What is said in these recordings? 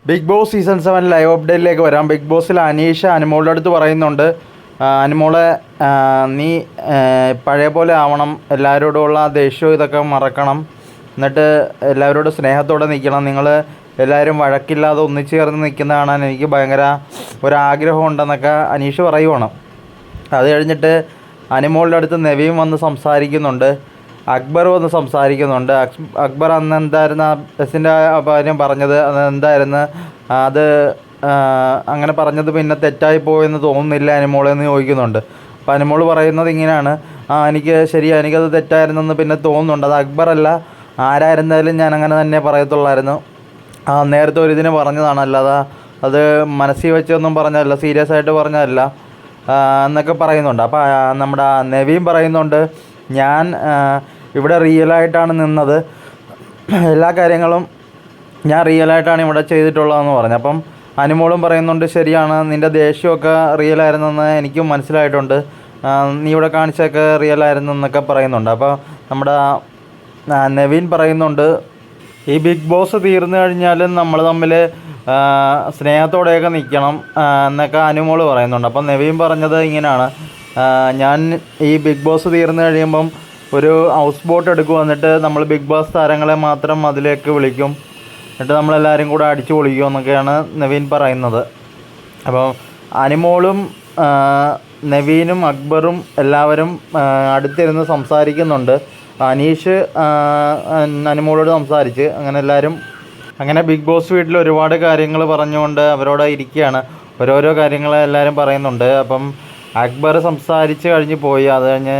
Big boss season 7 live അപ്ഡേറ്റിലേക്ക് വരാം. Big ബോസിൽ അനീഷ് അനുമോളുടെ അടുത്ത് പറയുന്നുണ്ട്, അനുമോളെ നീ പഴയ പോലെ ആവണം, എല്ലാവരോടുമുള്ള ദേഷ്യവും ഇതൊക്കെ മറക്കണം, എന്നിട്ട് എല്ലാവരോടും സ്നേഹത്തോടെ നിൽക്കണം, നിങ്ങൾ എല്ലാവരും വഴക്കില്ലാതെ ഒന്നിച്ചു ചേർന്ന് നിൽക്കുന്ന കാണാൻ എനിക്ക് ഭയങ്കര ഒരാഗ്രഹമുണ്ടെന്നൊക്കെ അനീഷ് പറയുവാണ്. അത് കഴിഞ്ഞിട്ട് അനുമോളുടെ അടുത്ത് നവീൻ വന്ന് സംസാരിക്കുന്നുണ്ട്, അക്ബർ വന്ന് സംസാരിക്കുന്നുണ്ട്. അക്ബർ അന്ന് എന്തായിരുന്നു ബസ്സിൻ്റെ കാര്യം പറഞ്ഞത്, അത് എന്തായിരുന്നു അത് അങ്ങനെ പറഞ്ഞത് പിന്നെ തെറ്റായി പോയെന്ന് തോന്നുന്നില്ല അനുമോളെന്ന് ചോദിക്കുന്നുണ്ട്. അപ്പോൾ അനുമോൾ പറയുന്നത് ഇങ്ങനെയാണ്, എനിക്ക് ശരിയാണ്, എനിക്കത് തെറ്റായിരുന്നെന്ന് പിന്നെ തോന്നുന്നുണ്ട്, അത് അക്ബറല്ല, ആരായിരുന്നാലും ഞാൻ അങ്ങനെ തന്നെ പറയത്തുള്ളായിരുന്നു, നേരത്തെ ഒരു ഇതിന് പറഞ്ഞതാണ്, അല്ലാതെ അത് മനസ്സിൽ വെച്ചൊന്നും പറഞ്ഞതല്ല, സീരിയസ് ആയിട്ട് പറഞ്ഞതല്ല എന്നൊക്കെ പറയുന്നുണ്ട്. അപ്പോൾ നമ്മുടെ നവീൻ പറയുന്നുണ്ട്, ഞാൻ ഇവിടെ റിയലായിട്ടാണ് നിന്നത്, എല്ലാ കാര്യങ്ങളും ഞാൻ റിയലായിട്ടാണ് ഇവിടെ ചെയ്തിട്ടുള്ളതെന്ന് പറഞ്ഞു. അപ്പം അനുമോളും പറയുന്നുണ്ട്, ശരിയാണ്, നിൻ്റെ ദേഷ്യമൊക്കെ റിയലായിരുന്നെന്ന് എനിക്കും മനസ്സിലായിട്ടുണ്ട്, നീ ഇവിടെ കാണിച്ചൊക്കെ റിയലായിരുന്നു എന്നൊക്കെ പറയുന്നുണ്ട്. അപ്പോൾ നമ്മുടെ നവീൻ പറയുന്നുണ്ട്, ഈ ബിഗ് ബോസ് തീർന്നു കഴിഞ്ഞാലും നമ്മൾ തമ്മിൽ സ്നേഹത്തോടെയൊക്കെ നിൽക്കണം എന്നൊക്കെ അനുമോൾ പറയുന്നുണ്ട്. അപ്പം നവീൻ പറഞ്ഞത് ഇങ്ങനെയാണ്, ഞാൻ ഈ ബിഗ് ബോസ് തീർന്നു കഴിയുമ്പം ഒരു ഹൗസ് ബോട്ട് എടുക്കും, എന്നിട്ട് നമ്മൾ ബിഗ് ബോസ് താരങ്ങളെ മാത്രം അതിലേക്ക് വിളിക്കും, എന്നിട്ട് നമ്മളെല്ലാവരും കൂടെ അടിച്ചു പൊളിക്കും എന്നൊക്കെയാണ് നവീൻ പറയുന്നത്. അപ്പോൾ അനുമോളും നവീനും അക്ബറും എല്ലാവരും അടുത്തിരുന്ന് സംസാരിക്കുന്നുണ്ട്. അനീഷ് അനുമോളോട് സംസാരിച്ച് അങ്ങനെ ബിഗ് ബോസ് വീട്ടിൽ ഒരുപാട് കാര്യങ്ങൾ പറഞ്ഞുകൊണ്ട് അവരോട് ഇരിക്കുകയാണ്. ഓരോരോ കാര്യങ്ങൾ എല്ലാവരും പറയുന്നുണ്ട്. അപ്പം അക്ബർ സംസാരിച്ച് കഴിഞ്ഞ് പോയി, അത് കഴിഞ്ഞ്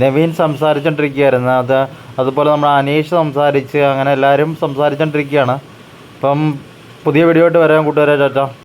നവീൻ സംസാരിച്ചുകൊണ്ടിരിക്കുകയായിരുന്നു, അതുപോലെ നമ്മുടെ അനീഷ് സംസാരിച്ച്, അങ്ങനെ എല്ലാവരും സംസാരിച്ചുകൊണ്ടിരിക്കുകയാണ്. അപ്പം പുതിയ വീഡിയോ ആയിട്ട് വരാൻ കൂട്ടുകാരെ, ചാച്ചാ.